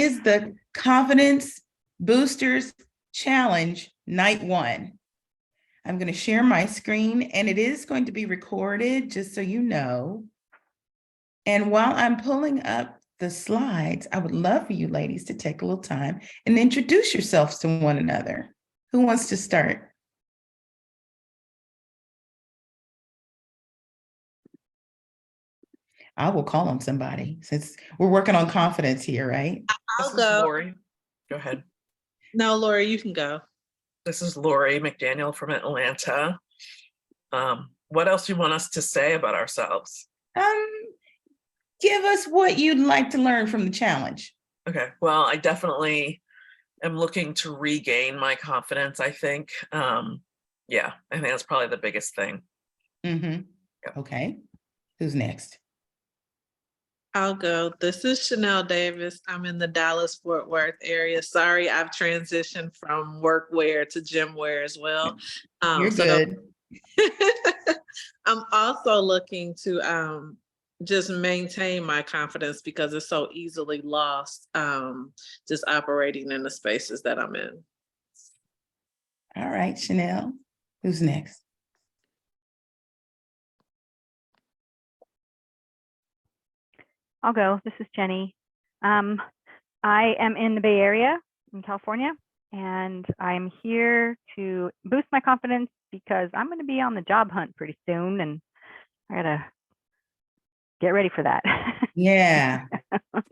is the Confidence Boosters Challenge Night 1. I'm going to share my screen, and it is going to be recorded, just so you know. And while I'm pulling up the slides, I would love for you ladies to take a little time and introduce yourselves to one another. Who wants to start? I will call on somebody since we're working on confidence here, right? I'll go. Lori. Go ahead. No, Lori, you can go. This is Lori McDaniel from Atlanta. What else do you want us to say about ourselves? Give us what you'd like to learn from the challenge. Okay, well, I definitely am looking to regain my confidence, I think. Yeah, I think that's probably the biggest thing. Mm-hmm. Yep. Okay, who's next? I'll go. This is Chanel Davis. I'm in the Dallas-Fort Worth area. Sorry, I've transitioned from workwear to gym wear as well. You're good. I'm also looking to just maintain my confidence because it's so easily lost just operating in the spaces that I'm in. All right, Chanel, who's next? I'll go. This is Jenny. I am in the Bay Area in California, and I'm here to boost my confidence because I'm going to be on the job hunt pretty soon, and I gotta get ready for that. Yeah.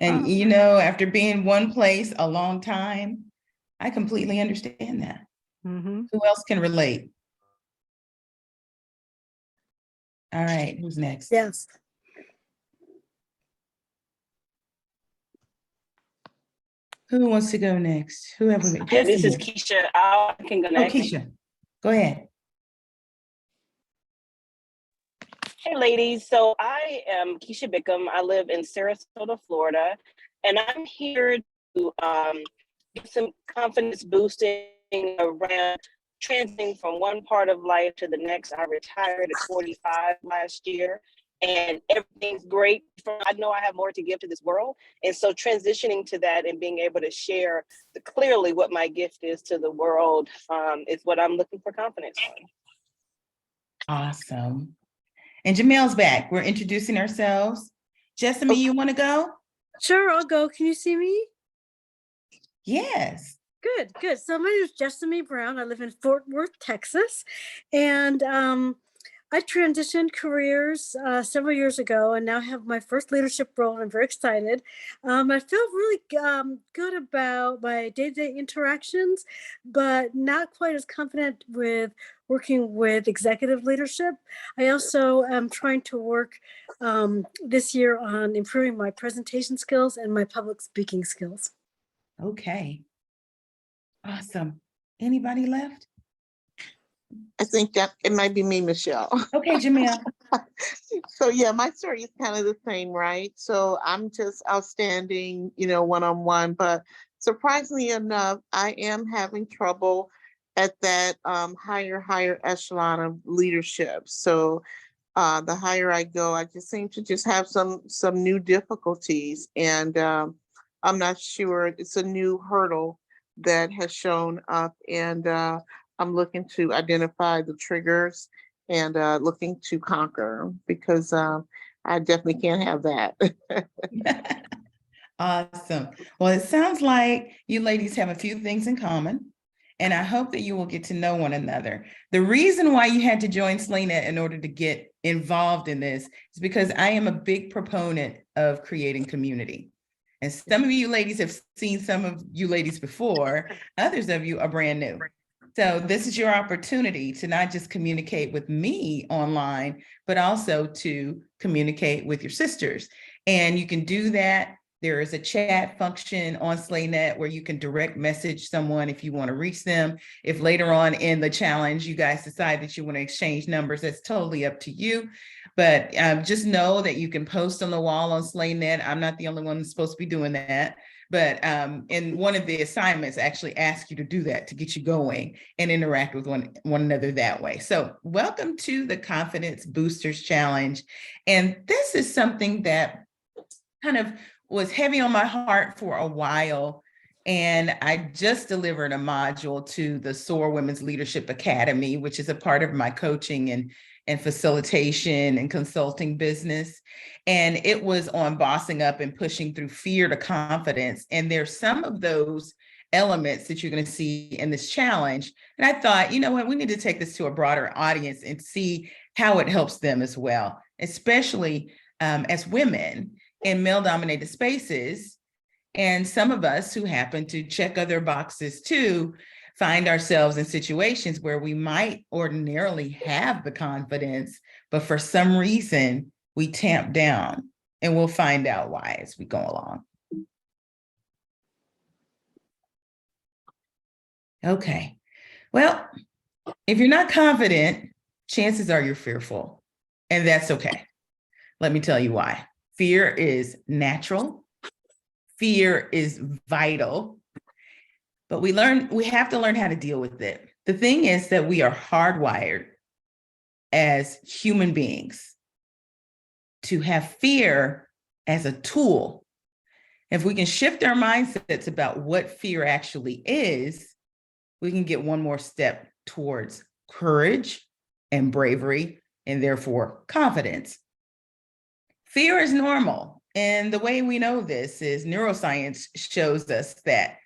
And you know, after being one place a long time, I completely understand that. Mm-hmm. Who else can relate? All right, who's next? Yes. Who wants to go next? Whoever. Yeah, this is Keisha. I can go next. Oh, Keisha, go ahead. Hey, ladies. So I am Keisha Bickham. I live in Sarasota, Florida, and I'm here to get some confidence boosting around transitioning from one part of life to the next. I retired at 45 last year, and everything's great. I know I have more to give to this world. And so transitioning to that and being able to share clearly what my gift is to the world is what I'm looking for confidence on. Awesome. And Jamel's back. We're introducing ourselves. Jessamy, you want to go? Sure, I'll go. Can you see me? Yes. Good, good. So my name is Jessamy Brown. I live in Fort Worth, Texas. And I transitioned careers several years ago and now have my first leadership role. I'm very excited. I feel really good about my day-to-day interactions, but not quite as confident with working with executive leadership. I also am trying to work this year on improving my presentation skills and my public speaking skills. Okay. Awesome. Anybody left? I think that it might be me, Michelle. Okay, Jamel. So yeah, my story is kind of the same, right? So I'm just outstanding, one-on-one, but surprisingly enough, I am having trouble at that higher echelon of leadership. So the higher I go, I just seem to just have some new difficulties, and I'm not sure. It's a new hurdle that has shown up, and I'm looking to identify the triggers and looking to conquer, because I definitely can't have that. Awesome. Well, it sounds like you ladies have a few things in common, and I hope that you will get to know one another. The reason why you had to join SlayNet in order to get involved in this is because I am a big proponent of creating community. And some of you ladies have seen some of you ladies before, others of you are brand new. So this is your opportunity to not just communicate with me online, but also to communicate with your sisters. And you can do that. There is a chat function on SlayNet where you can direct message someone if you want to reach them. If later on in the challenge, you guys decide that you want to exchange numbers, that's totally up to you. But just know that you can post on the wall on SlayNet. I'm not the only one that's supposed to be doing that. But in one of the assignments actually ask you to do that to get you going and interact with one another that way. So welcome to the Confidence Boosters Challenge. And this is something that kind of was heavy on my heart for a while. And I just delivered a module to the SOAR Women's Leadership Academy, which is a part of my coaching and facilitation and consulting business. And it was on bossing up and pushing through fear to confidence. And there's some of those elements that you're going to see in this challenge. And I thought, you know what, we need to take this to a broader audience and see how it helps them as well, especially as women in male-dominated spaces. And some of us who happen to check other boxes too, find ourselves in situations where we might ordinarily have the confidence, but for some reason we tamp down, and we'll find out why as we go along. Okay, well, if you're not confident, chances are you're fearful, and that's okay. Let me tell you why. Fear is natural. Fear is vital, but we have to learn how to deal with it. The thing is that we are hardwired as human beings to have fear as a tool. If we can shift our mindsets about what fear actually is, we can get one more step towards courage and bravery, and therefore confidence. Fear is normal. And the way we know this is neuroscience shows us that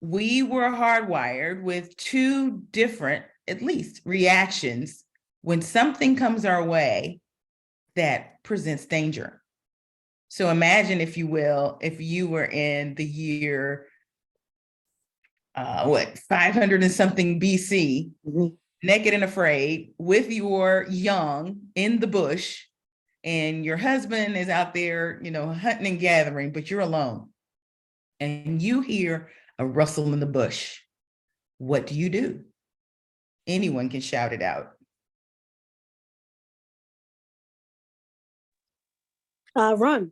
we were hardwired with two different, at least, reactions when something comes our way that presents danger. So imagine, if you will, if you were in the year, 500 and something BC, naked and afraid, with your young in the bush, and your husband is out there, hunting and gathering, but you're alone. And you hear a rustle in the bush. What do? Anyone can shout it out. Run.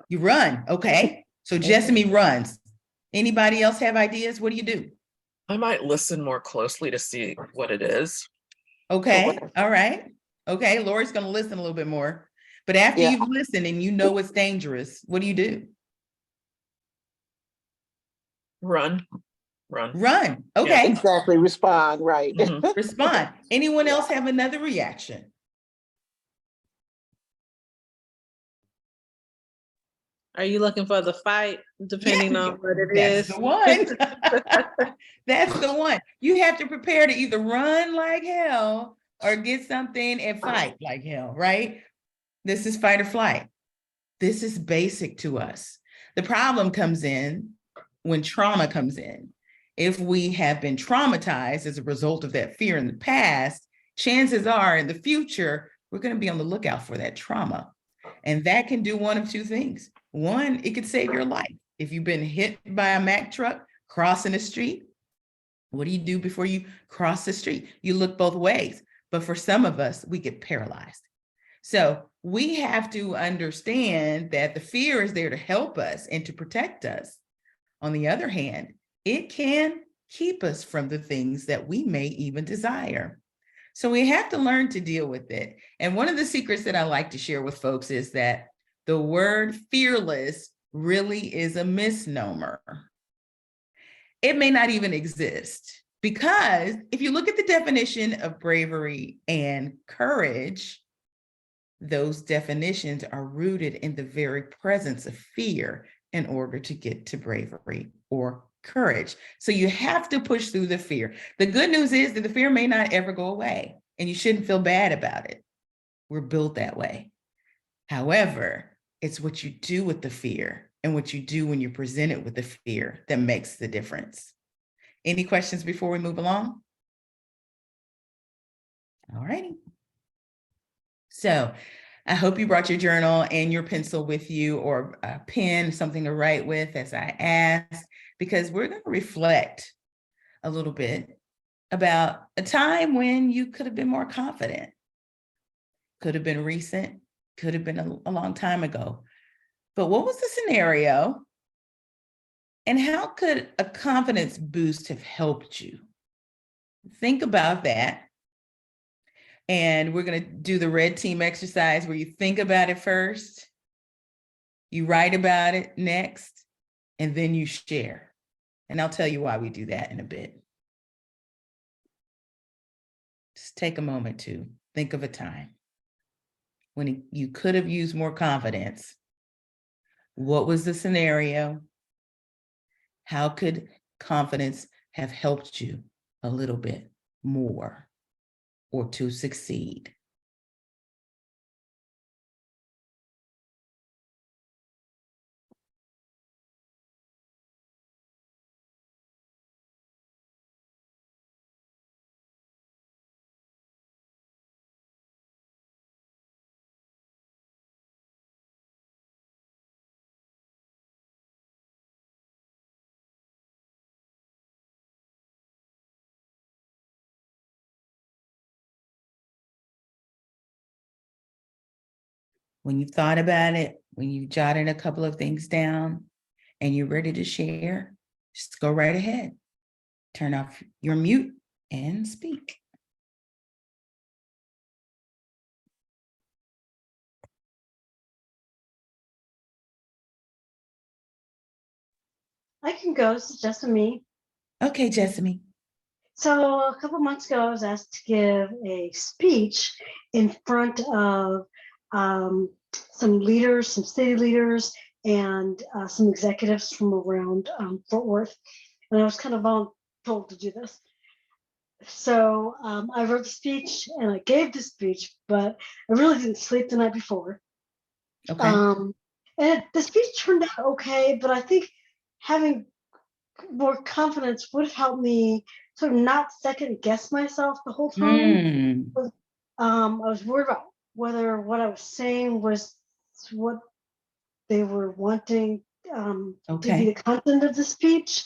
You run, okay. So Jessamy runs. Anybody else have ideas? What do? I might listen more closely to see what it is. Okay, all right. Okay, Lori's gonna listen a little bit more. But after you've listened and you know it's dangerous, what do? Run. Run, okay. Exactly, respond, right. Mhm. Respond. Anyone else have another reaction? Are you looking for the fight, depending Yeah, on what it that's is? the one. That's the one. You have to prepare to either run like hell or get something and fight like hell, right? This is fight or flight. This is basic to us. The problem comes in when trauma comes in. If we have been traumatized as a result of that fear in the past, chances are in the future, we're going to be on the lookout for that trauma. And that can do one of two things. One, it could save your life. If you've been hit by a Mack truck crossing the street, what do you do before you cross the street? You look both ways. But for some of us, we get paralyzed. So we have to understand that the fear is there to help us and to protect us. On the other hand, it can keep us from the things that we may even desire. So we have to learn to deal with it. And one of the secrets that I like to share with folks is that the word fearless really is a misnomer. It may not even exist, because if you look at the definition of bravery and courage, those definitions are rooted in the very presence of fear in order to get to bravery or courage. So you have to push through the fear. The good news is that the fear may not ever go away, and you shouldn't feel bad about it. We're built that way. However, it's what you do with the fear and what you do when you're presented with the fear that makes the difference. Any questions before we move along? All righty. So I hope you brought your journal and your pencil with you, or a pen, something to write with as I ask, because we're going to reflect a little bit about a time when you could have been more confident. Could have been recent, could have been a long time ago. But what was the scenario? And how could a confidence boost have helped you? Think about that. And we're going to do the red team exercise where you think about it first, You write about it next, and then you share. And I'll tell you why we do that in a bit. Just take a moment to think of a time when you could have used more confidence. What was the scenario? How could confidence have helped you a little bit more or to succeed? When you've thought about it, when you've jotted a couple of things down and you're ready to share, just go right ahead. Turn off your mute and speak. I can go. This is just me. Okay, Jessamy. So a couple months ago, I was asked to give a speech in front of some leaders, some city leaders, and some executives from around Fort Worth. And I was kind of told to do this. So I wrote the speech and I gave the speech, but I really didn't sleep the night before. Okay. And the speech turned out okay, but I think having more confidence would have helped me sort of not second guess myself the whole time. I was worried about whether what I was saying was what they were wanting to be the content of the speech.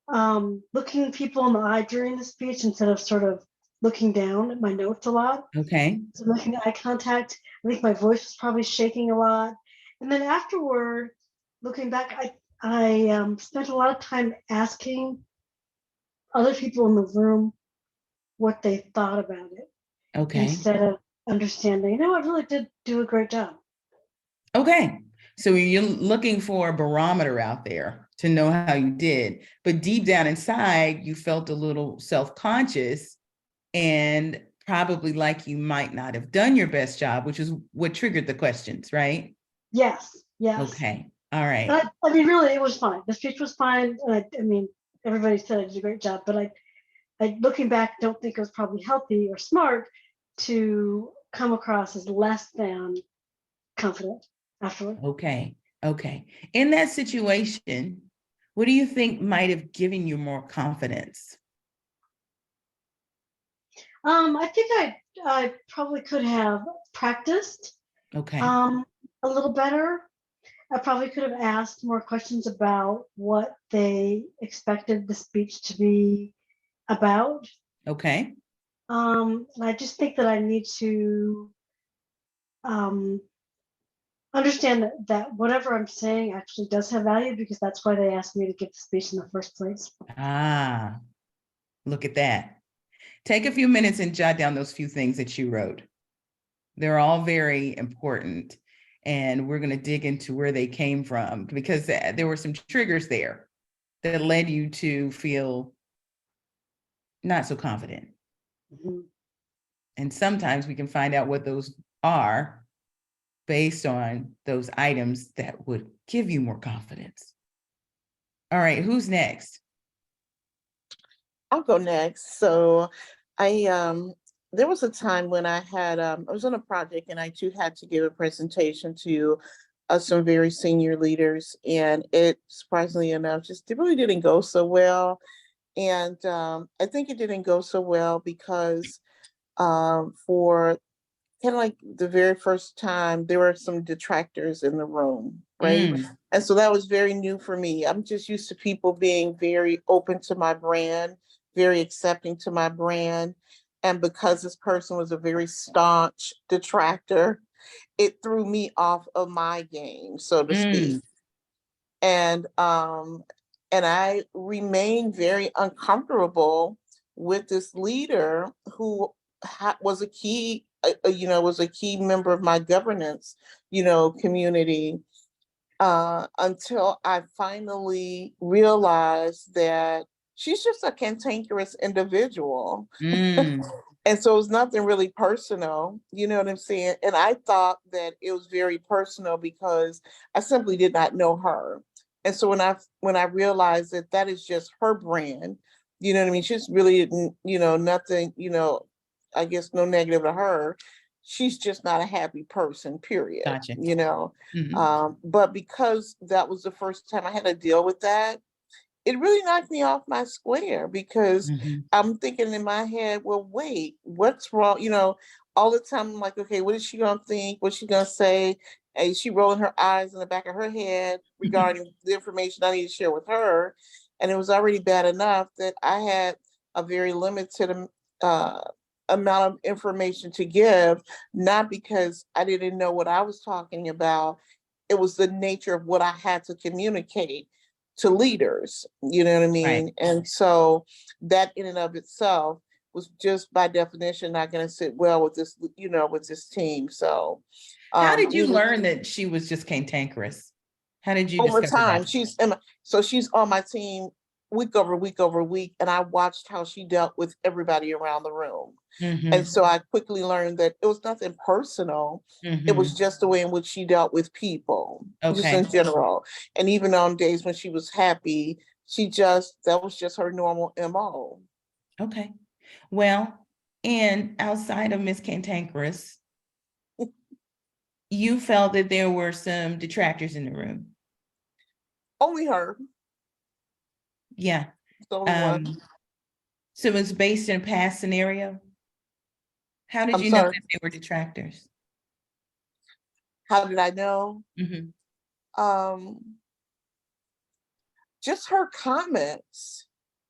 Looking people in the eye during the speech instead of sort of looking down at my notes a lot. Okay. So making eye contact. I think my voice was probably shaking a lot. And then afterward, looking back, I spent a lot of time asking other people in the room what they thought about it. Okay. Instead of understanding, I really did do a great job. Okay. So you're looking for a barometer out there to know how you did, but deep down inside, you felt a little self-conscious and probably like you might not have done your best job, which is what triggered the questions, right? Yes. Yes. Okay. All right. I mean, really, it was fine. The speech was fine. And I mean, everybody said I did a great job, but I looking back, don't think it was probably healthy or smart to come across as less than confident afterward. Okay. Okay. In that situation, what do you think might have given you more confidence? I think I probably could have practiced Okay. a little better. I probably could have asked more questions about what they expected the speech to be about. Okay. And I just think that I need to understand that whatever I'm saying actually does have value, because that's why they asked me to give the speech in the first place. Ah, look at that. Take a few minutes and jot down those few things that you wrote. They're all very important. And we're going to dig into where they came from, because there were some triggers there that led you to feel not so confident. Mm-hmm. And sometimes we can find out what those are based on those items that would give you more confidence. All right, who's next? I'll go next. So there was a time when I was on a project and I too had to give a presentation to some very senior leaders, and it, surprisingly enough, just really didn't go so well. And I think it didn't go so well because for kind of like the very first time, there were some detractors in the room, right? And so that was very new for me. I'm just used to people being very open to my brand, very accepting to my brand. And because this person was a very staunch detractor, it threw me off of my game, so to speak. And I remained very uncomfortable with this leader who was a key, was a key member of my governance, community. until I finally realized that she's just a cantankerous individual. Mm, And so it's nothing really personal, you know what I'm saying? And I thought that it was very personal because I simply did not know her. And so when I realized that that is just her brand, you know what I mean? She's really, nothing, I guess no negative to her. She's just not a happy person, period. gotcha. But because that was the first time I had to deal with that, it really knocked me off my square because Mhm. I'm thinking in my head, well, wait, what's wrong? All the time I'm like, okay, what is she gonna think? What's she gonna say? And she rolling her eyes in the back of her head regarding the information I need to share with her. And it was already bad enough that I had a very limited uh, amount of information to give, not because I didn't know what I was talking about. It was the nature of what I had to communicate to leaders, you know what I mean? Right. And so that in and of itself was just by definition not going to sit well with this, with this team. So How did you we- learn that she was just cantankerous? How did you over discover time, that? she's on my team week over week over week, and I watched how she dealt with everybody around the room. Mhm, And so I quickly learned that it was nothing personal. It was mhm. just the way in which she dealt with people, just Okay. in general. And even on days when she was happy, that was just her normal MO. Okay. Well, and outside of Miss Cantankerous, you felt that there were some detractors in the room. Only her. Yeah. It's the only one. So it's based in a past scenario? How did I'm you know sorry. that they were detractors? How did I know? Mhm. Just her comments.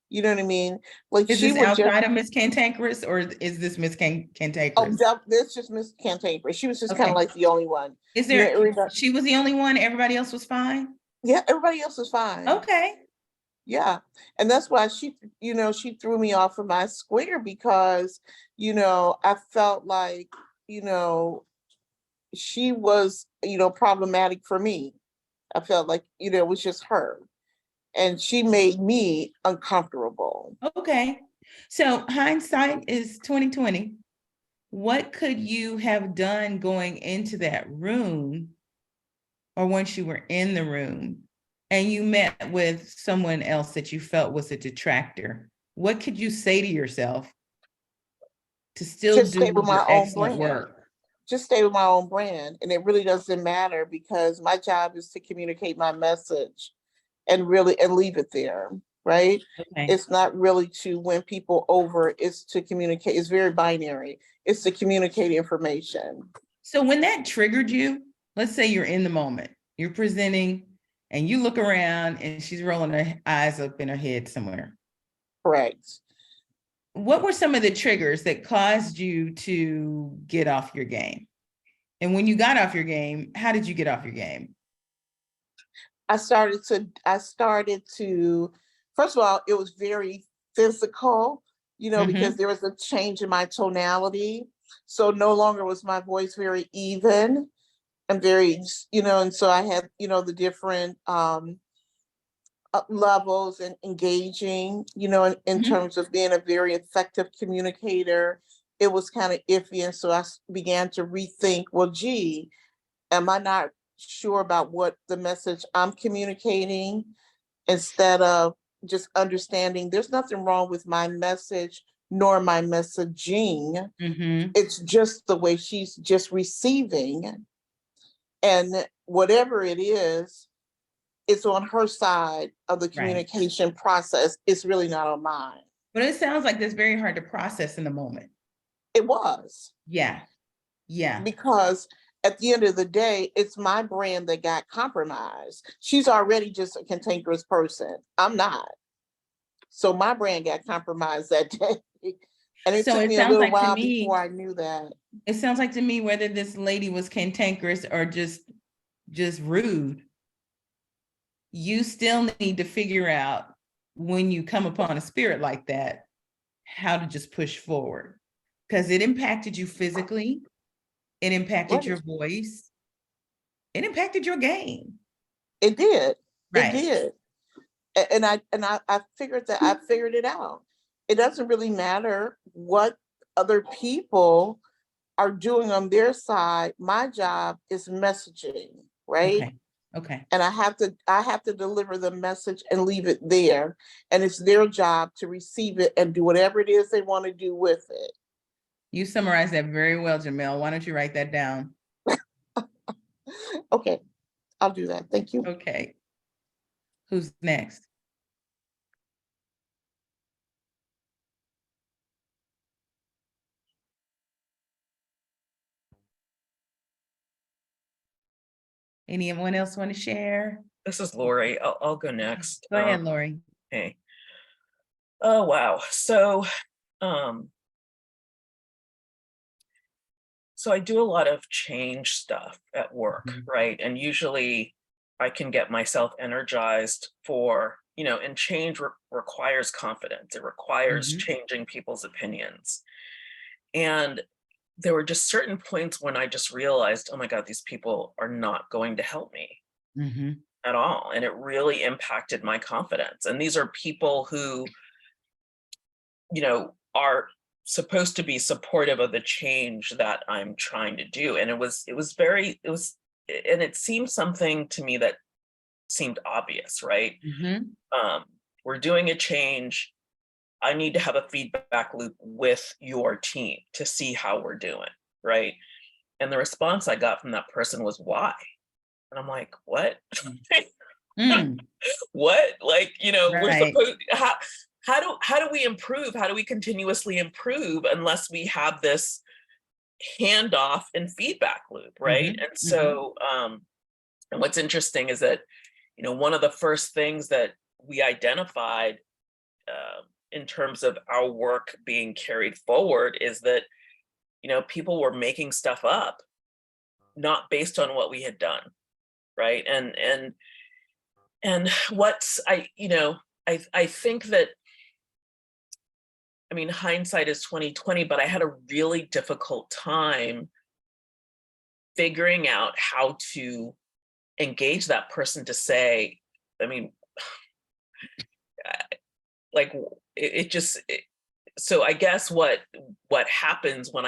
You know what I mean? Like Is she this would just. outside of Miss Cantankerous or is this Miss Oh, Cantankerous? that's just Miss Cantankerous. She was just kind Okay. of like the only one. Is You know, there, she was the only one, everybody else was fine? Yeah, everybody else was fine. Okay. Yeah. And that's why she threw me off of my square because, I felt like, she was, problematic for me. I felt like, it was just her. And she made me uncomfortable. Okay. So hindsight is 2020. What could you have done going into that room or once you were in the room and you met with someone else that you felt was a detractor? What could you say to yourself to still Just do stay with my your own excellent brand. work? Just stay with my own brand. And it really doesn't matter because my job is to communicate my message and leave it there, right? Okay. It's not really to win people over, it's to communicate. It's very binary. It's to communicate information. So when that triggered you, let's say you're in the moment, you're presenting and you look around and she's rolling her eyes up in her head somewhere. Correct. What were some of the triggers that caused you to get off your game? And when you got off your game, how did you get off your game? I started to, first of all, it was very physical, because there was a change in my tonality. So no longer was my voice very even and very, and so I had, the different levels and engaging, in terms of being a very effective communicator. It was kind of iffy. And so I began to rethink, well, gee, am I not sure about what the message I'm communicating, instead of just understanding there's nothing wrong with my message nor my messaging. It's just the way she's just receiving. And whatever it is, it's on her side of the communication process. It's really not on mine. But it sounds like that's very hard to process in the moment. It was. Yeah. Yeah. Because at the end of the day, it's my brand that got compromised. She's already just a cantankerous person. I'm not. So my brand got compromised that day. And it took me a little while before I knew that. It sounds like to me, whether this lady was cantankerous or just rude, you still need to figure out when you come upon a spirit like that, how to just push forward. Because it impacted you physically. It impacted your voice. It impacted your game. It did. Right. It did. And I figured that I figured it out. It doesn't really matter what other people are doing on their side. My job is messaging, right? Okay. Okay. And I have to deliver the message and leave it there. And it's their job to receive it and do whatever it is they want to do with it. You summarized that very well, Jamel. Why don't you write that down? Okay, I'll do that. Thank you. Okay. Who's next? Anyone else want to share? This is Lori. I'll go next. Go ahead, Lori. Okay. Oh, wow. So I do a lot of change stuff at work, Mhm. right? And usually I can get myself energized for, and change requires confidence. It requires Mhm. changing people's opinions. And there were just certain points when I just realized, oh my God, these people are not going to help me Mhm. at all. And it really impacted my confidence. And these are people who, are supposed to be supportive of the change that I'm trying to do. And and it seemed something to me that seemed obvious, right? Mhm. We're doing a change. I need to have a feedback loop with your team to see how we're doing, right? And the response I got from that person was, why? And I'm like, what? Mm. What? Like, we're Right. supposed, how do we improve? How do we continuously improve unless we have this handoff and feedback loop, right? Mhm. And so, and what's interesting is that, one of the first things that we identified in terms of our work being carried forward is that, people were making stuff up, not based on what we had done, right? And what's I think that, I mean, hindsight is 2020, but I had a really difficult time figuring out how to engage that person to say, I mean, like so I guess what happens when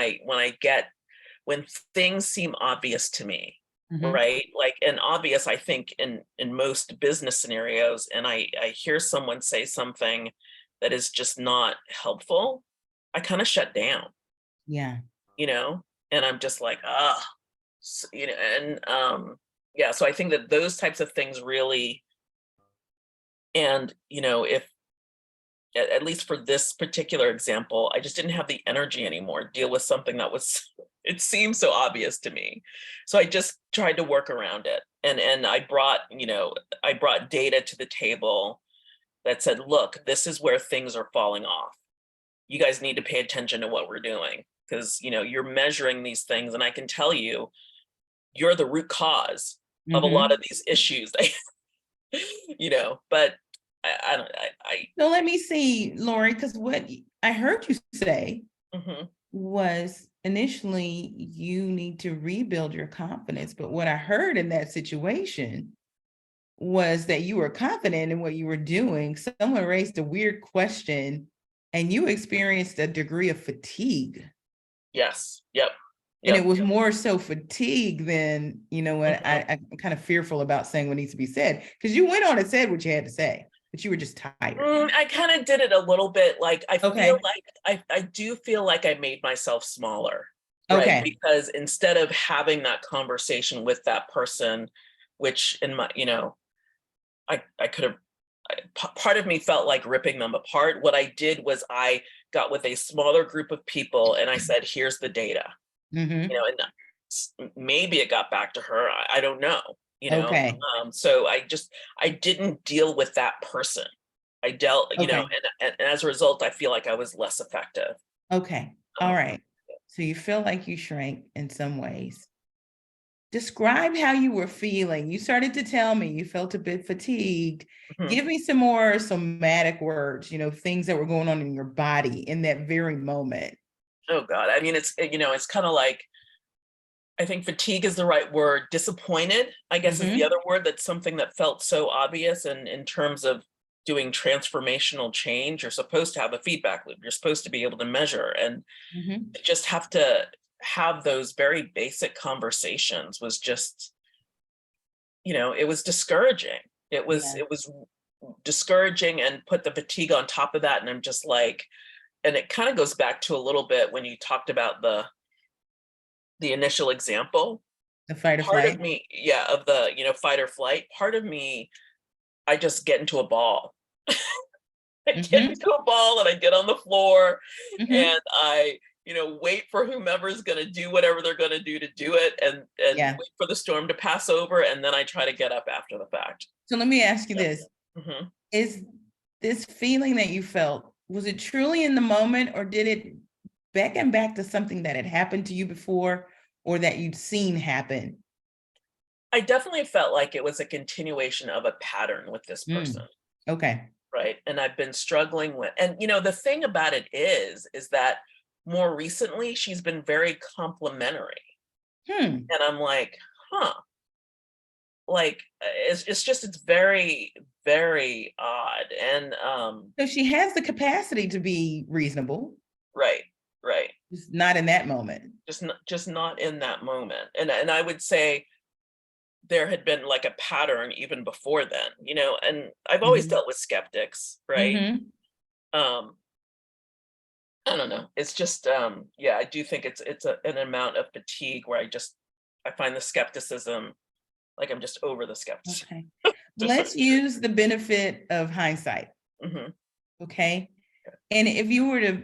things seem obvious to me, Mhm. right? Like, and obvious, I think in most business scenarios, and I hear someone say something that is just not helpful, I kind of shut down, Yeah. and I'm just like, and yeah, so I think that those types of things really, and if at least for this particular example, I just didn't have the energy anymore to deal with something that was, it seemed so obvious to me. So I just tried to work around it. And I brought data to the table that said, look, this is where things are falling off. You guys need to pay attention to what we're doing, because you're measuring these things, and I can tell you, you're the root cause of a Mhm. lot of these issues. But I don't, So let me see, Lori, because what I heard you say mhm. was initially you need to rebuild your confidence. But what I heard in that situation was that you were confident in what you were doing. Someone raised a weird question and you experienced a degree of fatigue. Yes. Yep. And Yep. it was more so fatigue than, what Mhm. I'm kind of fearful about saying what needs to be said, because you went on and said what you had to say, but you were just tired. I kind of did it a little bit. Like, I Okay. feel like I do feel like I made myself smaller, right? Okay. Because instead of having that conversation with that person, which in my, I could have, part of me felt like ripping them apart. What I did was I got with a smaller group of people and I said, here's the data, Mhm. and maybe it got back to her. I don't know, Okay. So I didn't deal with that person. I dealt, Okay. and as a result, I feel like I was less effective. Okay. All Um, right. So you feel like you shrank in some ways. Describe how you were feeling. You started to tell me you felt a bit fatigued. mhm. Give me some more somatic words, things that were going on in your body in that very moment. Oh God. I mean, it's kind of like, I think fatigue is the right word. Disappointed, I guess, is the other word. That's something that felt so obvious. And in terms of doing transformational change, you're supposed to have a feedback loop. You're supposed to be able to measure, and just have to have those very basic conversations was just, it was discouraging. It was discouraging, and put the fatigue on top of that. And I'm just like, and it kind of goes back to a little bit when you talked about the initial example. The fight or Part flight. of me, of the, fight or flight, part of me, I just get into a ball. I get into a ball and I get on the floor and I, wait for whomever's going to do whatever they're going to do it, and wait for the storm to pass over. And then I try to get up after the fact. So let me ask you this. Mm-hmm. Is this feeling that you felt, was it truly in the moment, or did it beckon back to something that had happened to you before or that you'd seen happen? I definitely felt like it was a continuation of a pattern with this person. Okay. Right. And I've been struggling with, and the thing about it is that more recently she's been very complimentary. And I'm like, like, it's very, very odd. And so she has the capacity to be reasonable. Right. Just not in that moment. Just not in that moment. And I would say there had been like a pattern even before then, and I've always dealt with skeptics, right? I don't know. It's just, I do think it's an amount of fatigue where I find the skepticism, like I'm just over the skepticism. Okay. Let's use the benefit of hindsight. Okay. And if you were to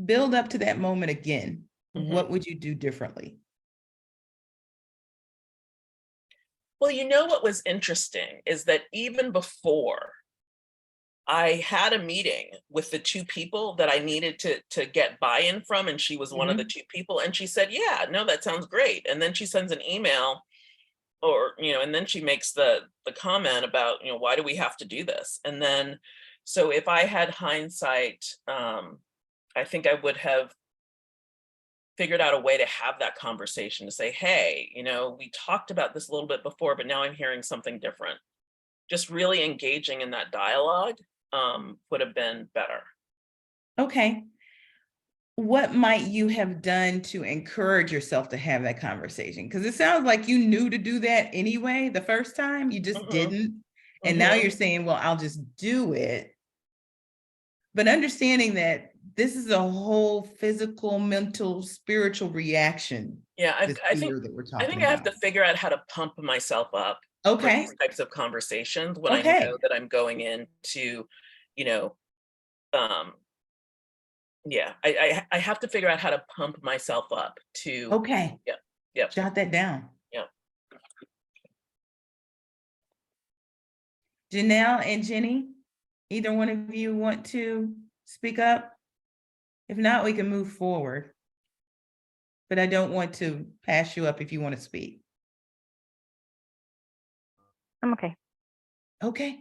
build up to that moment again, what would you do differently? Well, what was interesting is that even before I had a meeting with the two people that I needed to get buy-in from, and she was one of the two people, and she said, yeah, no, that sounds great. And then she sends an email, or, and then she makes the comment about, why do we have to do this? And then, so if I had hindsight, I think I would have figured out a way to have that conversation, to say, hey, we talked about this a little bit before, but now I'm hearing something different. Just really engaging in that dialogue would have been better. Okay. What might you have done to encourage yourself to have that conversation? Because it sounds like you knew to do that anyway the first time, you just didn't. And now you're saying, well, I'll just do it. But understanding that this is a whole physical, mental, spiritual reaction. Yeah, I think I have to figure out how to pump myself up. Okay. For these types of conversations when I know that I'm going into, I have to figure out how to pump myself up to. Okay. Yeah. Jot that down. Yeah. Janelle and Jenny, either one of you want to speak up? If not, we can move forward. But I don't want to pass you up if you want to speak. I'm okay. Okay.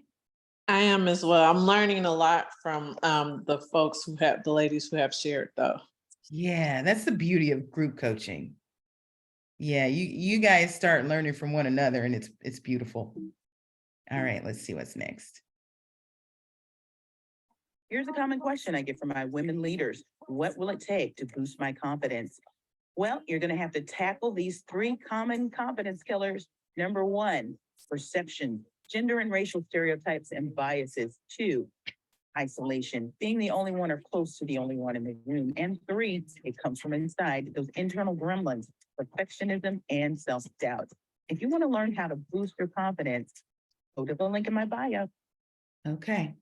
I am as well. I'm learning a lot from the ladies who have shared though. Yeah, that's the beauty of group coaching. Yeah, you guys start learning from one another, and it's beautiful. All right, let's see what's next. Here's a common question I get from my women leaders. What will it take to boost my confidence? Well, you're going to have to tackle these 3 common confidence killers. Number 1, perception, gender and racial stereotypes and biases. 2, isolation, being the only one or close to the only one in the room. And 3, it comes from inside, those internal gremlins, perfectionism and self-doubt. If you want to learn how to boost your confidence, go to the link in my bio. Okay.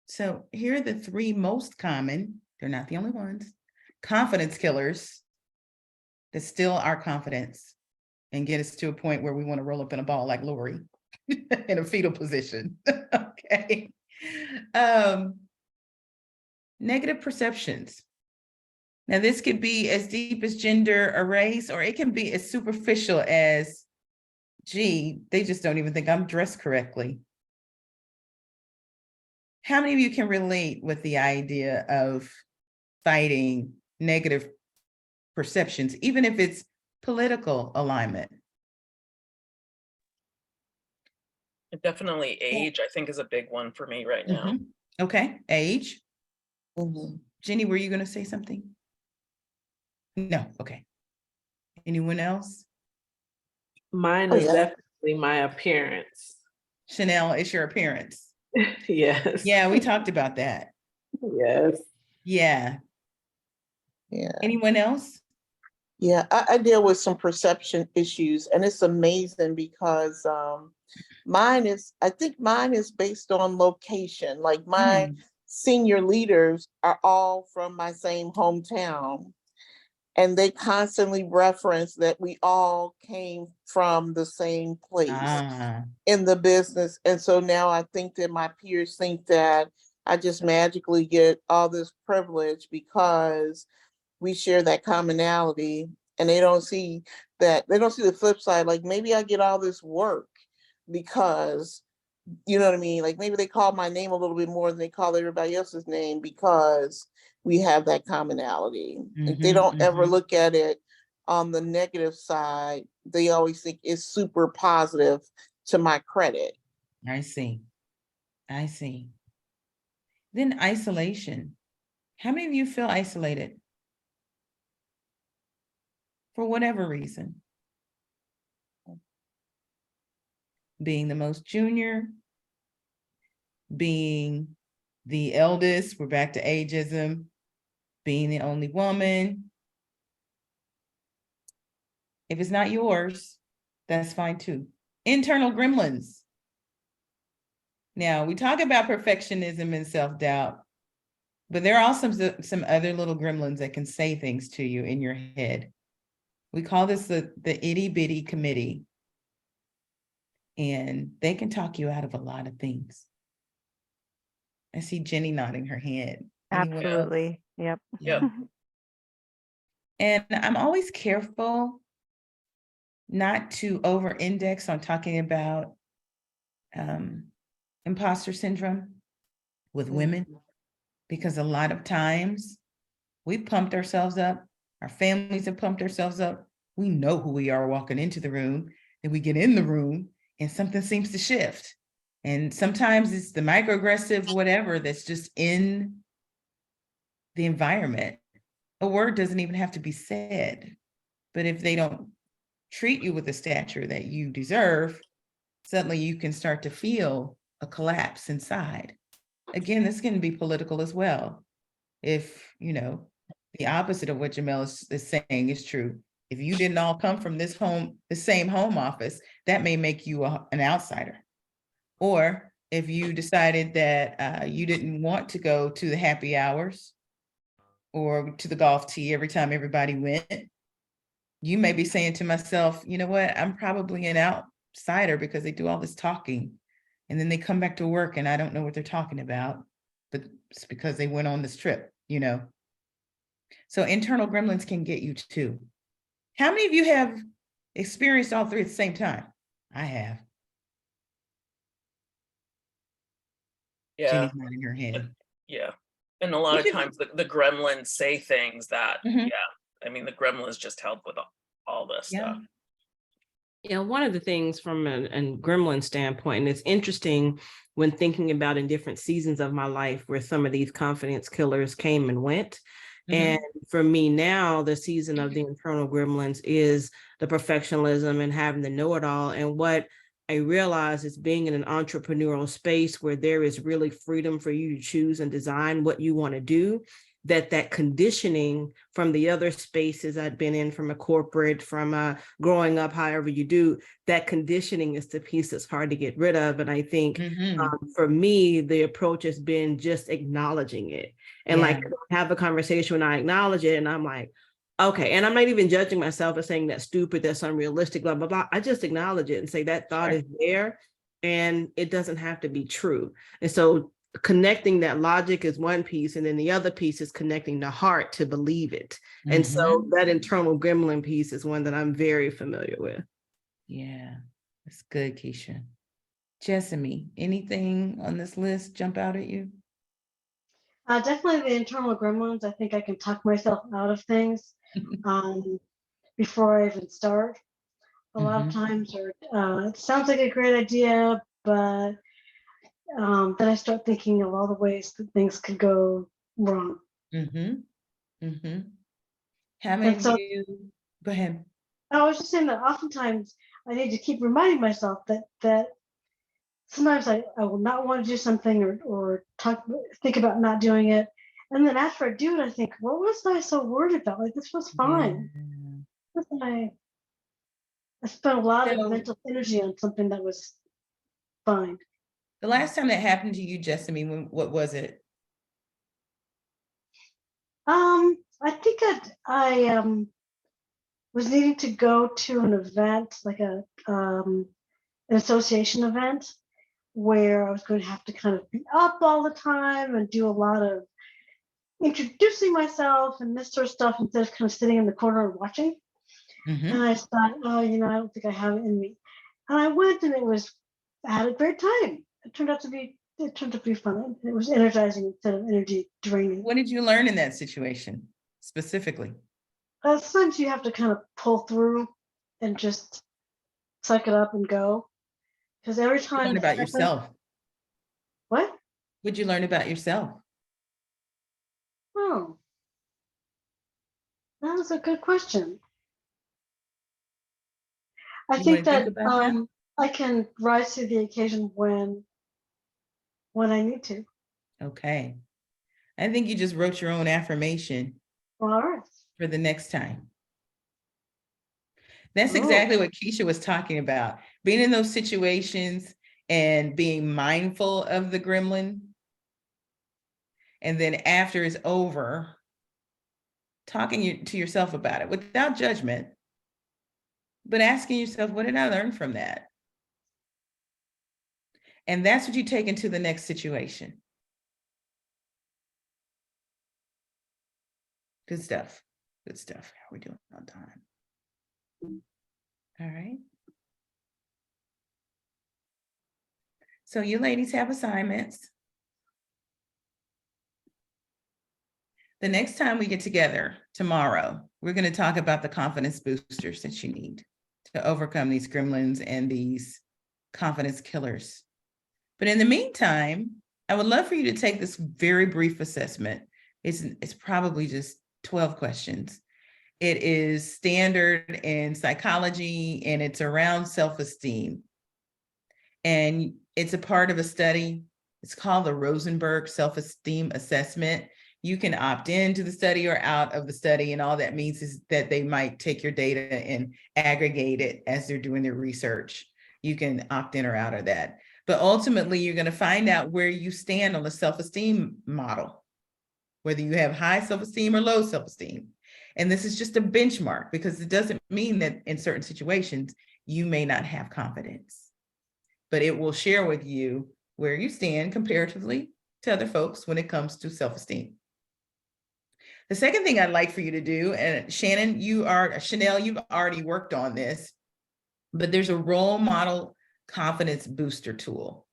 So here are the 3 most common, they're not the only ones, confidence killers that steal our confidence and get us to a point where we want to roll up in a ball like Lori in a fetal position. Okay. Negative perceptions. Now, this could be as deep as gender or race, or it can be as superficial as, gee, they just don't even think I'm dressed correctly. How many of you can relate with the idea of fighting negative perceptions, even if it's political alignment? Definitely age, I think, is a big one for me right now. Mhm. Okay, age. Mhm. Jenny, were you gonna say something? No, okay. Anyone else? Mine Oh, is yeah. definitely my appearance. Chanel, it's your appearance. Yes. Yeah, we talked about that. Yes. Yeah. Yeah. Anyone else? Yeah, I deal with some perception issues, and it's amazing because I think mine is based on location. Like my senior leaders are all from my same hometown, and they constantly reference that we all came from the same place Ah, in the business. And so now I think that my peers think that I just magically get all this privilege because we share that commonality, and they don't see the flip side. Like maybe I get all this work because, you know what I mean? Like maybe they call my name a little bit more than they call everybody else's name because we have that commonality. Like they don't ever look at it on the negative side. They always think it's super positive to my credit. I see. I see. Then isolation. How many of you feel isolated? For whatever reason. Being the most junior, being the eldest, we're back to ageism, being the only woman. If it's not yours, that's fine too. Internal gremlins. Now, we talk about perfectionism and self-doubt, but there are also some other little gremlins that can say things to you in your head. We call this the itty bitty committee. And they can talk you out of a lot of things. I see Jenny nodding her head. Anyone else? Absolutely. Yep. Yep. And I'm always careful not to over index on talking about imposter syndrome with women, because a lot of times we pumped ourselves up, our families have pumped ourselves up. We know who we are walking into the room, and we get in the room and something seems to shift. And sometimes it's the microaggressive whatever that's just in the environment. A word doesn't even have to be said, but if they don't treat you with the stature that you deserve, suddenly you can start to feel a collapse inside. Again, this can be political as well. If, the opposite of what Jamel is saying is true. If you didn't all come from the same home office, that may make you an outsider. Or if you decided that you didn't want to go to the happy hours or to the golf tee every time everybody went, you may be saying to myself, you know what, I'm probably an outsider because they do all this talking. And then they come back to work and I don't know what they're talking about, but it's because they went on this trip, So internal gremlins can get you too. How many of you have experienced all three at the same time? I have. Yeah. Jenny's nodding her head. Yeah. And a lot Which of is- times the gremlins say things that, Mhm. yeah, I mean, the gremlins just help with all this Yeah. stuff. Yeah, one of the things from a gremlin standpoint, and it's interesting when thinking about in different seasons of my life where some of these confidence killers came and went. And for me now, the season of the internal gremlins is the perfectionism and having to know it all. And what I realize is being in an entrepreneurial space where there is really freedom for you to choose and design what you want to do, that conditioning from the other spaces I'd been in, from a corporate, from growing up, however you do, that conditioning is the piece that's hard to get rid of. And I think for me, the approach has been just acknowledging it. And like have a conversation when I acknowledge it and I'm like, okay, and I'm not even judging myself as saying that's stupid, that's unrealistic, blah, blah, blah. I just acknowledge it and say that thought is there and it doesn't have to be true. And so connecting that logic is one piece, and then the other piece is connecting the heart to believe it. And so that internal gremlin piece is one that I'm very familiar with. Yeah, that's good, Keisha. Jessamy, anything on this list jump out at you? Definitely the internal gremlins. I think I can talk myself out of things. before I even start. A lot of times, or it sounds like a great idea, but then I start thinking of all the ways that things could go wrong. How many of you, go ahead. I was just saying that oftentimes I need to keep reminding myself that sometimes I will not want to do something or think about not doing it. And then after I do it, I think, what was I so worried about? Like, this was fine. I spent a lot of mental energy on something that was fine. The last time that happened to you, Jessamine, what was it? I think I was needing to go to an event, like an association event, where I was going to have to kind of be up all the time and do a lot of introducing myself and this sort of stuff instead of kind of sitting in the corner and watching. And I thought, oh, I don't think I have it in me. And I went, and I had a great time. It turned out to be fun. It was energizing instead of energy draining. What did you learn in that situation specifically? Sometimes you have to kind of pull through and just suck it up and go. Because every time. Learn about yourself. What? What'd you learn about yourself? Oh, that was a good question. I think that I can rise to the occasion when I need to. Okay. I think you just wrote your own affirmation. All right. For the next time. That's exactly what Keisha was talking about. Being in those situations and being mindful of the gremlin. And then after it's over, talking to yourself about it without judgment, but asking yourself, what did I learn from that? And that's what you take into the next situation. Good stuff. Good stuff. How are we doing on time? All right. So you ladies have assignments. The next time we get together tomorrow, we're going to talk about the confidence boosters that you need to overcome these gremlins and these confidence killers. But in the meantime, I would love for you to take this very brief assessment. It's probably just 12 questions. It is standard in psychology, and it's around self-esteem. And it's a part of a study. It's called the Rosenberg Self-Esteem Assessment. You can opt into the study or out of the study, and all that means is that they might take your data and aggregate it as they're doing their research. You can opt in or out of that. But ultimately, you're going to find out where you stand on the self-esteem model, whether you have high self-esteem or low self-esteem. And this is just a benchmark, because it doesn't mean that in certain situations, you may not have confidence, but it will share with you where you stand comparatively to other folks when it comes to self-esteem. The second thing I'd like for you to do, and Chanel, you've already worked on this, but there's a role model confidence booster tool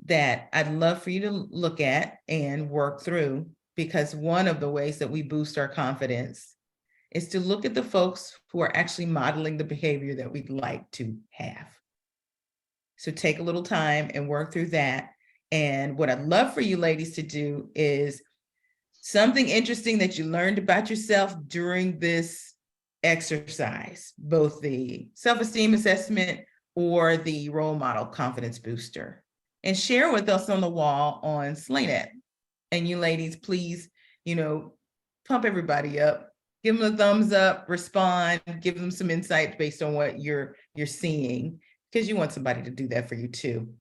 that I'd love for you to look at and work through, because one of the ways that we boost our confidence is to look at the folks who are actually modeling the behavior that we'd like to have. So take a little time and work through that. And what I'd love for you ladies to do is something interesting that you learned about yourself during this exercise, both the self-esteem assessment or the role model confidence booster, and share with us on the wall on Slaynet. And you ladies, please, pump everybody up, give them a thumbs up, respond, give them some insight based on what you're seeing, because you want somebody to do that for you too.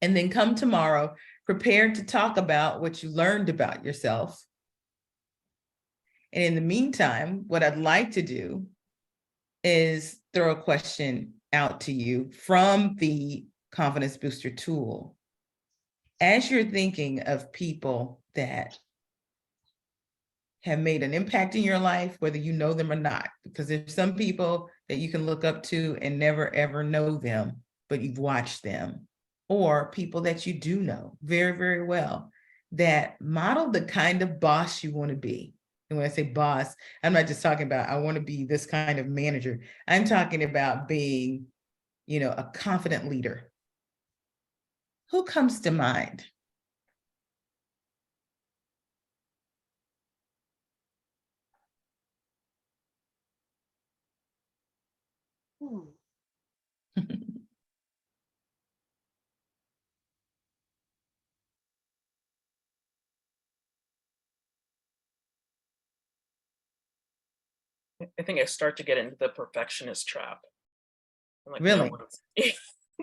And then come tomorrow prepared to talk about what you learned about yourself. And in the meantime, what I'd like to do is throw a question out to you from the Confidence Booster tool. As you're thinking of people that have made an impact in your life, whether you know them or not, because there's some people that you can look up to and never ever know them, but you've watched them, or people that you do know very, very well that model the kind of boss you want to be. And when I say boss, I'm not just talking about, I want to be this kind of manager. I'm talking about being, a confident leader. Who comes to mind? Hmm. I think I start to get into the perfectionist trap. I'm like, Really?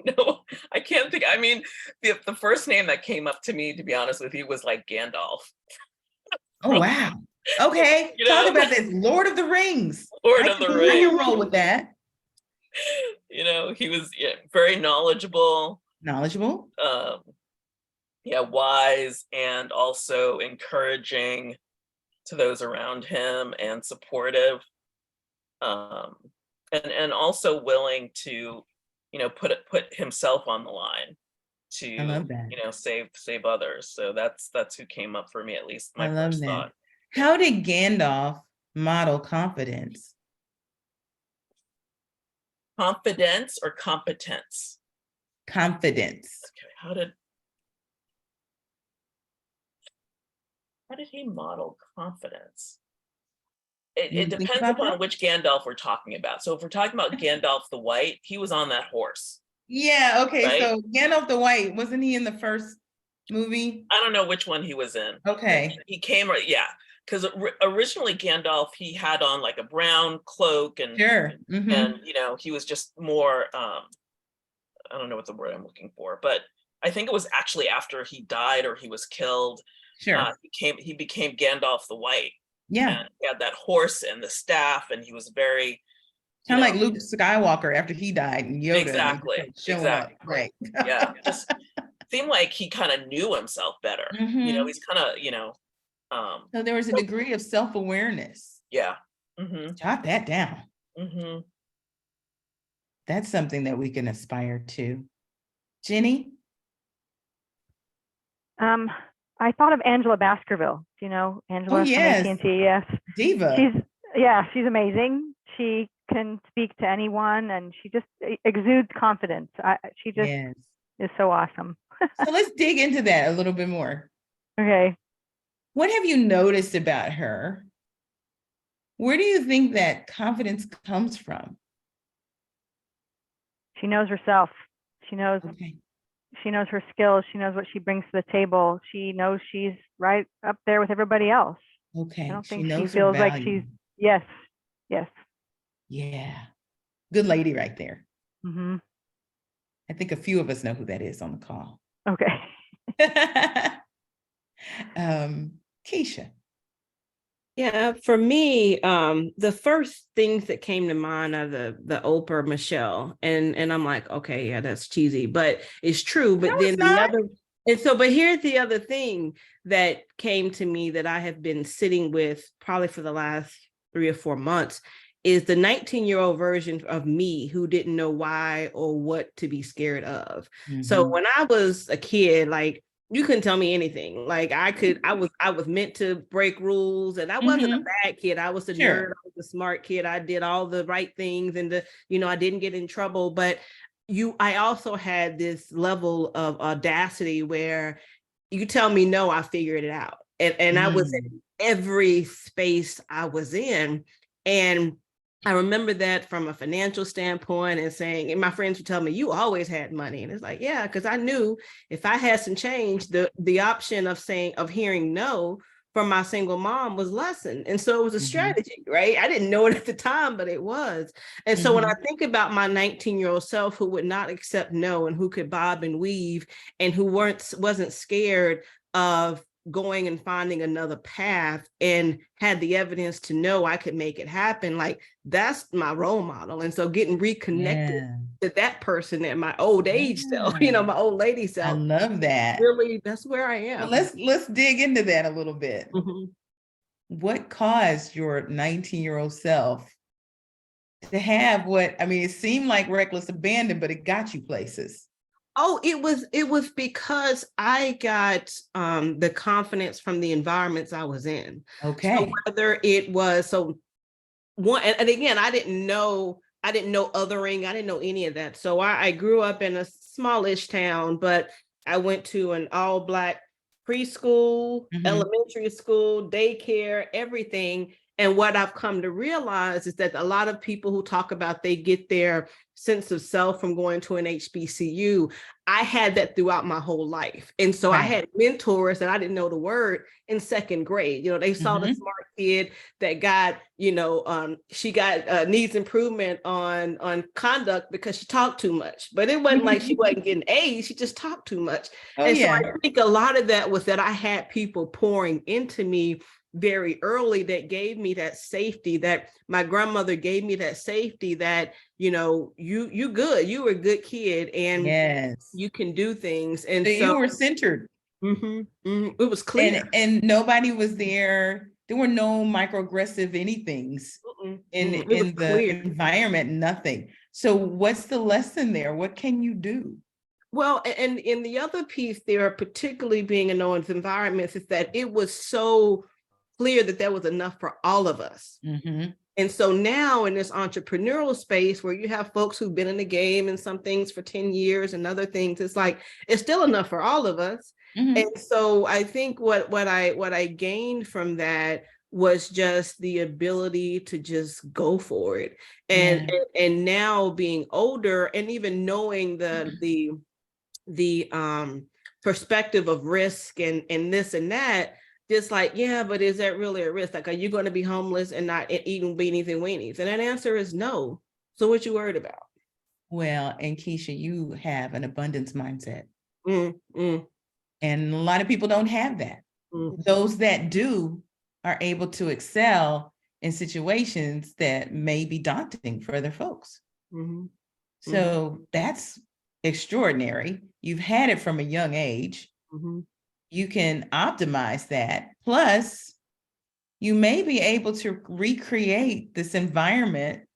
no, I can't think. I mean, the first name that came up to me, to be honest with you, was like Gandalf. Oh, wow. Okay, You talk know? about this. Lord of the Rings. Lord I of the can Rings. roll with that. He was very knowledgeable, Knowledgeable. wise, and also encouraging to those around him and supportive. And also willing to, put himself on the line I love to, that. save others. So that's who came up for me, at least I my love first that. thought. How did Gandalf model confidence? Confidence or competence? Confidence. Okay, how did he model confidence? It Think depends about upon that? which Gandalf we're talking about. So if we're talking about Gandalf the White, he was on that horse. Yeah, okay, Right? so Gandalf the White, wasn't he in the first movie? I don't know which one he was in. Okay. He came, yeah, because originally Gandalf, he had on like a brown cloak and Sure. Mhm. and he was just more I don't know what the word I'm looking for, but I think it was actually after he died or he was killed. Sure. He became Gandalf the White. Yeah. And he had that horse and the staff, and he was very Kind of like Luke Skywalker after he died and Yoda. Exactly. And showing up. Right. Yeah. Just seemed like he kind of knew himself better. Mhm. He's kind of, So there was a degree of self-awareness. yeah. Mm-hmm. Jot that down. Mm-hmm. That's something that we can aspire to. Jenny? I thought of Angela Baskerville. Do you know Angela Oh, yes. from AT&T? Yes. Diva. She's amazing. She can speak to anyone and she just exudes confidence. She just Yes. is so awesome. So let's dig into that a little bit more. Okay. What have you noticed about her? Where do you think that confidence comes from? She knows herself. She knows Okay. she knows her skills. She knows what she brings to the table. She knows she's right up there with everybody else. Okay. I don't She think she knows her feels like value. she's, yes. Yeah. Good lady right there. Mm-hmm. I think a few of us know who that is on the call. Okay. Keisha. Yeah, for me, the first things that came to mind are the Oprah Michelle, and I'm like, okay, yeah, that's cheesy, but it's true. But No, then it's not. but here's the other thing that came to me that I have been sitting with probably for the last 3 or 4 months is the 19-year-old version of me who didn't know why or what to be scared of. So when I was a kid, like, you couldn't tell me anything. Like I was meant to break rules, and I wasn't a bad kid. I was a nerd, I was a smart kid. I did all the right things, and I didn't get in trouble. But I also had this level of audacity where you tell me no, I figured it out. And I was in every space I was in. And I remember that from a financial standpoint and my friends would tell me, you always had money. And it's like, yeah, because I knew if I had some change, the option of hearing no from my single mom was lessened. And so it was a strategy, right? I didn't know it at the time, but it was. And so when I think about my 19-year-old self who would not accept no and who could bob and weave and who wasn't scared of going and finding another path and had the evidence to know I could make it happen, like that's my role model. And so getting reconnected to that person at my old age self, my old lady self. I love that. Really, that's where I am. Well, let's dig into that a little bit. What caused your 19-year-old self to have it seemed like reckless abandon, but it got you places. Oh, it was because I got the confidence from the environments I was in. So Okay. whether it was one, and again, I didn't know othering, I didn't know any of that. So I grew up in a smallish town, but I went to an all-Black preschool, Mhm. elementary school, daycare, everything. And what I've come to realize is that a lot of people who talk about they get their sense of self from going to an HBCU, I had that throughout my whole life. And so I Right. had mentors that I didn't know the word in second grade. They saw the Mhm. smart kid that got, she got needs improvement on conduct because she talked too much. But it wasn't like she wasn't getting A's, she just talked too much. Oh, And so yeah. I think a lot of that was that I had people pouring into me very early that gave me that safety, that my grandmother gave me that safety, that you good, you were a good kid, and Yes. you can do things. And So you so were centered, it was clear. and nobody was there. There were no microaggressive anythings in It was the clear. environment, nothing. So what's the lesson there? What can you do? Well, and in the other piece there, particularly being in those environments, is that it was so clear that there was enough for all of us. Mhm. And so now in this entrepreneurial space where you have folks who've been in the game and some things for 10 years and other things, it's like, it's still enough for all of us. Mhm. And so I think what I gained from that was just the ability to just go for it. And Yeah. and now being older and even knowing the perspective of risk and this and that, just like, yeah, but is that really a risk? Like, are you going to be homeless and not eating beanies and weenies? And that answer is no. So what you worried about? Well, and Keisha, you have an abundance mindset, Mm, mm, and a lot of people don't have that. mm, Those that do are able to excel in situations that may be daunting for other folks. mhm, So that's extraordinary. You've had it from a young age. mhm. You can optimize that. Plus, you may be able to recreate this environment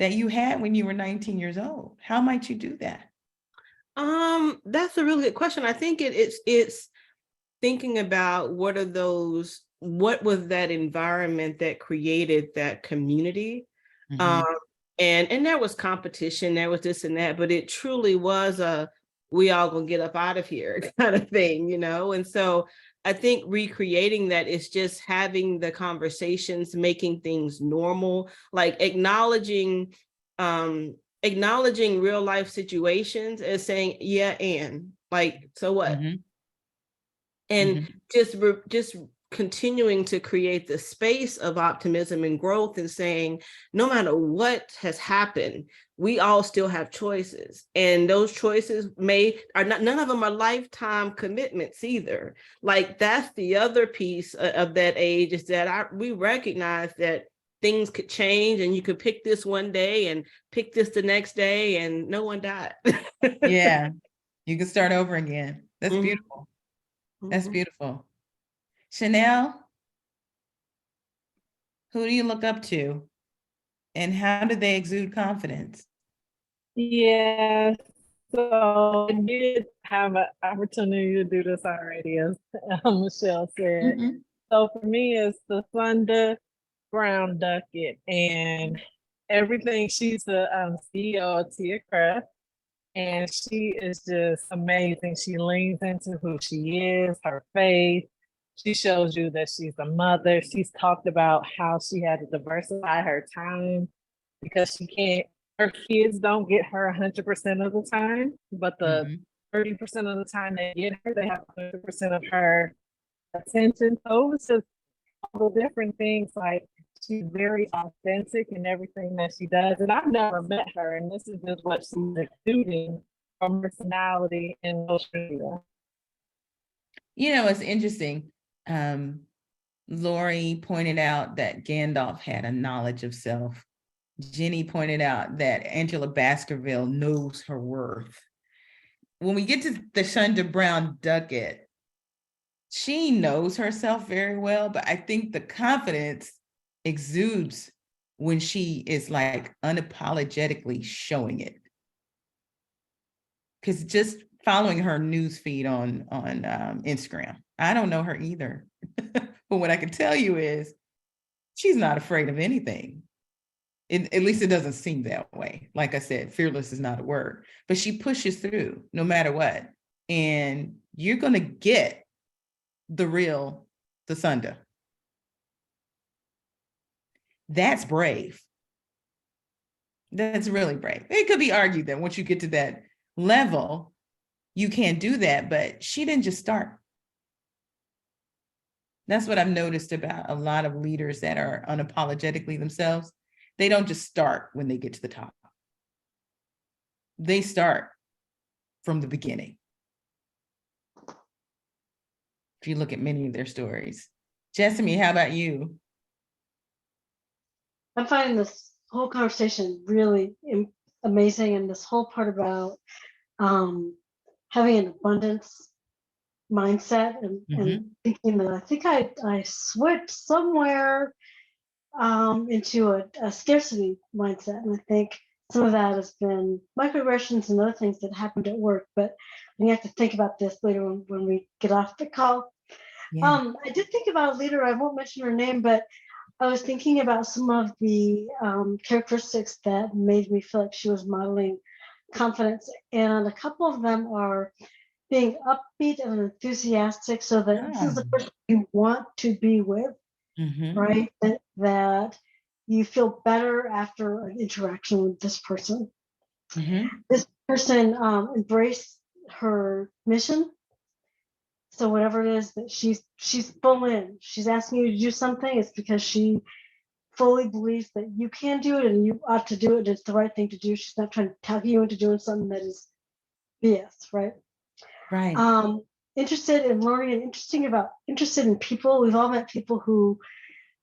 that you had when you were 19 years old. How might you do that? That's a really good question. I think it's thinking about what was that environment that created that community. Mhm. And there was competition, there was this and that, but it truly was a we all gonna get up out of here kind of thing. And so I think recreating that is just having the conversations, making things normal, like acknowledging real life situations as saying, yeah, and like, so what? Mhm. And Mhm. just continuing to create the space of optimism and growth and saying, no matter what has happened, we all still have choices, and those choices are not, none of them are lifetime commitments either. Like, that's the other piece of that age, is that we recognize that things could change, and you could pick this one day and pick this the next day, and no one died. Yeah, you can start over again. That's Mhm. beautiful. That's Mhm. beautiful. Chanel, who do you look up to, and how do they exude confidence? Yeah, so I did have an opportunity to do this already, as Michelle said. Mhm. So for me, it's the Thunder Brown Duckett, and everything. She's the CEO of Tia Craft, and she is just amazing. She leans into who she is, her faith. She shows you that she's a mother. She's talked about how she had to diversify her time because her kids don't get her 100% of the time, but the Mhm. 30% of the time they get her, they have 100% of her attention. So it's just all the different things. Like, she's very authentic in everything that she does. And I've never met her, and this is just what she's exuding from personality and social media. It's interesting. Lori pointed out that Gandalf had a knowledge of self. Jenny pointed out that Angela Baskerville knows her worth. When we get to the Shonda Brown Duckett, she knows herself very well, but I think the confidence exudes when she is like unapologetically showing it. because just following her news feed on Instagram, I don't know her either. But what I can tell you is she's not afraid of anything. At least it doesn't seem that way. Like I said, fearless is not a word, but she pushes through no matter what. And you're going to get the real Thasunda. That's brave. That's really brave. It could be argued that once you get to that level, you can't do that, but she didn't just start. That's what I've noticed about a lot of leaders that are unapologetically themselves. They don't just start when they get to the top. They start from the beginning. If you look at many of their stories. Jessamy, how about you? I'm finding this whole conversation really amazing, and this whole part about having an abundance mindset and thinking that I think I switched somewhere into a scarcity mindset, and I think some of that has been microaggressions and other things that happened at work. But we have to think about this later when we get off the call. Yeah. I did think about a leader. I won't mention her name, but I was thinking about some of the characteristics that made me feel like she was modeling confidence. And a couple of them are being upbeat and enthusiastic, so that this is the person you want to be with, right? That you feel better after an interaction with this person. This person embraced her mission. So whatever it is that she's full in, she's asking you to do something, it's because she fully believes that you can do it and you ought to do it. It's the right thing to do. She's not trying to tug you into doing something that is BS, right? Right. Interested in learning and interested in people. We've all met people who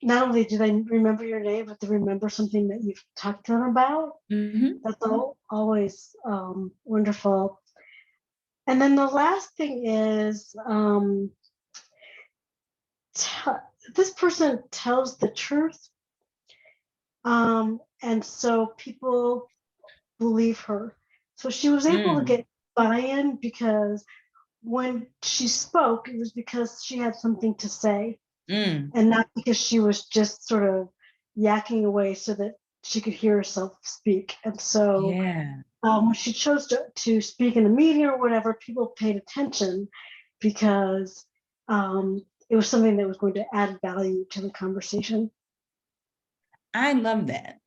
not only do they remember your name, but they remember something that you've talked to them about. That's always wonderful. And then the last thing is this person tells the truth. And so people believe her. So she was able to get buy-in because when she spoke, it was because she had something to say and not because she was just sort of yakking away so that she could hear herself speak. And so when she chose to speak in a meeting or whatever, people paid attention because it was something that was going to add value to the conversation. I love that.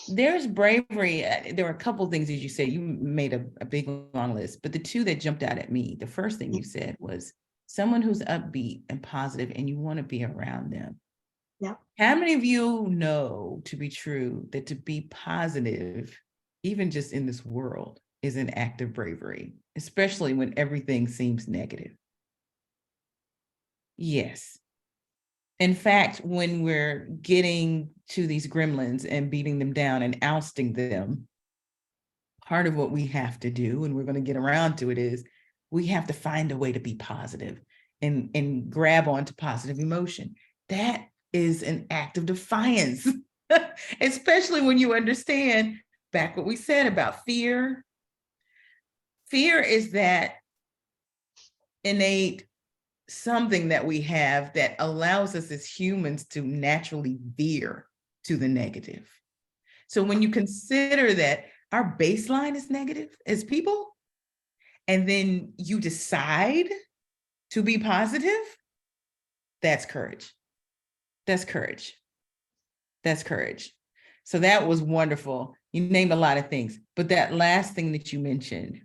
There's bravery. There were a couple of things, as you said, you made a big long list, but the two that jumped out at me, the first thing you said was someone who's upbeat and positive and you want to be around them. Yeah. How many of you know to be true that to be positive, even just in this world, is an act of bravery, especially when everything seems negative? Yes. In fact, when we're getting to these gremlins and beating them down and ousting them, part of what we have to do, and we're going to get around to it, is we have to find a way to be positive and grab onto positive emotion. That is an act of defiance, especially when you understand back what we said about fear. Fear is that innate something that we have that allows us as humans to naturally veer to the negative. So when you consider that our baseline is negative as people, and then you decide to be positive, that's courage. That's courage. That's courage. So that was wonderful. You named a lot of things, but that last thing that you mentioned,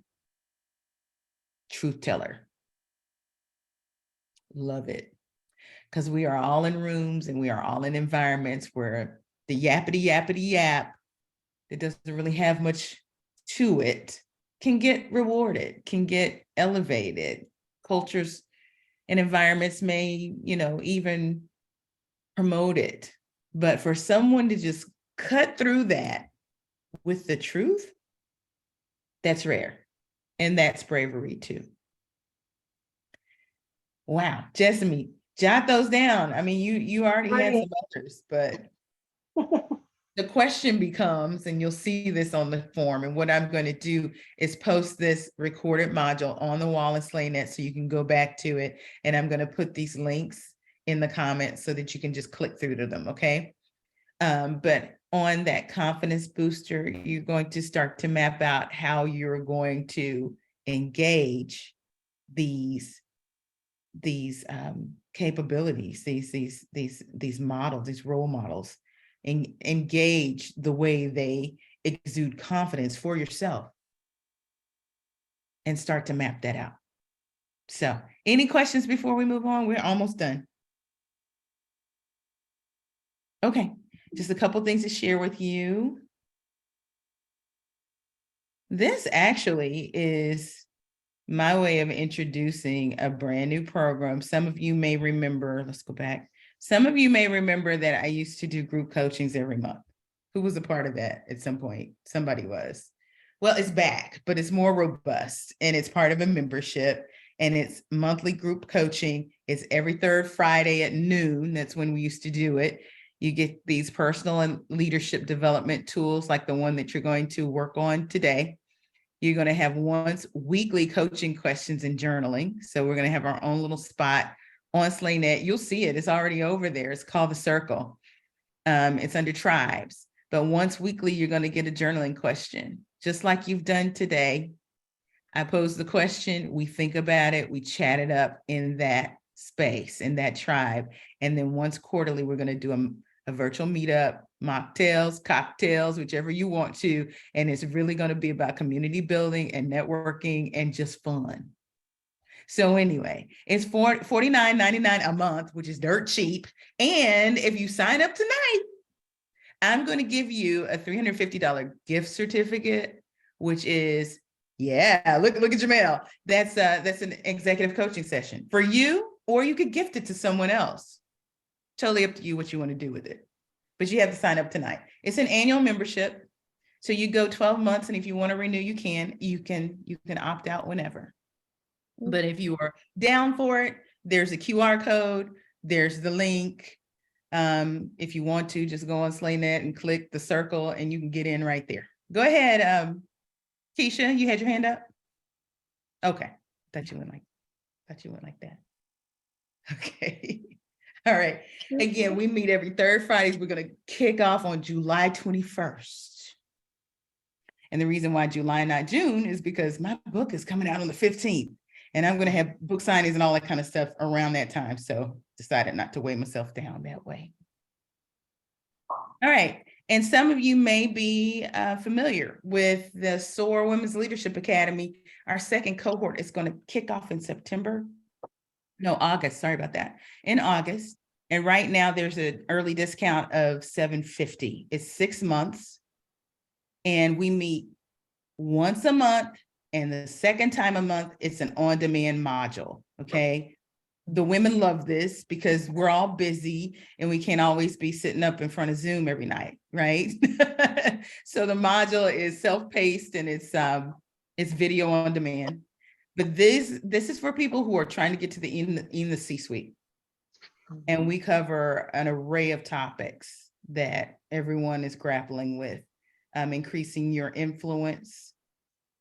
truth teller. Love it. Because we are all in rooms and we are all in environments where the yappity yap that doesn't really have much to it can get rewarded, can get elevated. Cultures and environments may, even promote it. But for someone to just cut through that with the truth, that's rare. And that's bravery too. Wow, Jessamy, jot those down. I mean, you already had some others, but the question becomes, and you'll see this on the form, and what I'm going to do is post this recorded module on the wall in SlayNet so you can go back to it. And I'm going to put these links in the comments so that you can just click through to them, okay? But on that confidence booster, you're going to start to map out how you're going to engage these capabilities, these models, these role models, and engage the way they exude confidence for yourself and start to map that out. So any questions before we move on? We're almost done. Okay, just a couple things to share with you. This actually is my way of introducing a brand new program. Some of you may remember, let's go back. Some of you may remember that I used to do group coachings every month. Who was a part of that at some point? Somebody was. Well, it's back, but it's more robust and it's part of a membership and it's monthly group coaching. It's every third Friday at noon. That's when we used to do it. You get these personal and leadership development tools like the one that you're going to work on today. You're going to have once weekly coaching questions and journaling. So we're going to have our own little spot on SlayNet. You'll see it. It's already over there. It's called The Circle. It's under Tribes. But once weekly, you're going to get a journaling question, just like you've done today. I pose the question, we think about it, we chat it up in that space, in that tribe. And then once quarterly, we're going to do a virtual meetup, mocktails, cocktails, whichever you want to. And it's really going to be about community building and networking and just fun. So anyway, it's $49.99 a month, which is dirt cheap. And if you sign up tonight, I'm going to give you a $350 gift certificate, which is, yeah, look at Jamel. That's an executive coaching session for you, or you could gift it to someone else. Totally up to you what you want to do with it. But you have to sign up tonight. It's an annual membership. So you go 12 months, and if you want to renew, you can opt out whenever. But if you are down for it, there's a QR code, there's the link. If you want to, just go on SlayNet and click the circle and you can get in right there. Go ahead, Keisha, you had your hand up? Okay, thought you went like that. Okay, all right. Again, we meet every third Fridays. We're gonna kick off on July 21st. And the reason why July, not June, is because my book is coming out on the 15th. And I'm going to have book signings and all that kind of stuff around that time. So decided not to weigh myself down that way. All right. And some of you may be familiar with the SOAR Women's Leadership Academy. Our second cohort is going to kick off in August. Sorry about that. In August. And right now there's an early discount of $750. It's 6 months. And we meet once a month. And the second time a month, it's an on-demand module, okay? The women love this because we're all busy and we can't always be sitting up in front of Zoom every night, right? So the module is self-paced and it's video on demand. But this is for people who are trying to get to the C-suite. And we cover an array of topics that everyone is grappling with, increasing your influence,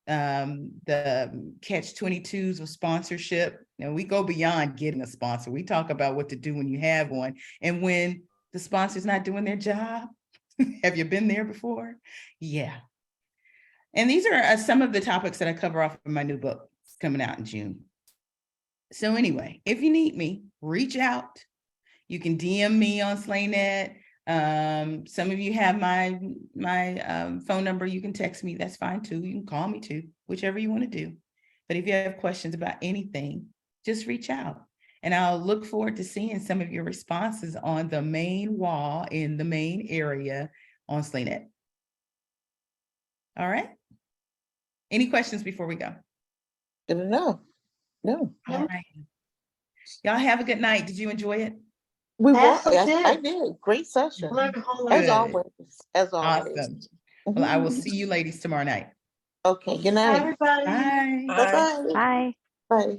the catch-22s of sponsorship. And we go beyond getting a sponsor. We talk about what to do when you have one and when the sponsor's not doing their job. Have you been there before? Yeah. And these are some of the topics that I cover off in my new book. It's coming out in June. So anyway, if you need me, reach out. You can DM me on SlayNet. Some of you have my phone number. You can text me. That's fine too. You can call me too, whichever you want to do. But if you have questions about anything, just reach out. And I'll look forward to seeing some of your responses on the main wall in the main area on SlayNet. All right. Any questions before we go? No. All right. Y'all have a good night. Did you enjoy it? I did. Great session. As always. Awesome. Well, I will see you ladies tomorrow night. Okay. Good night. Everybody. Bye. Bye-bye. Bye. Bye.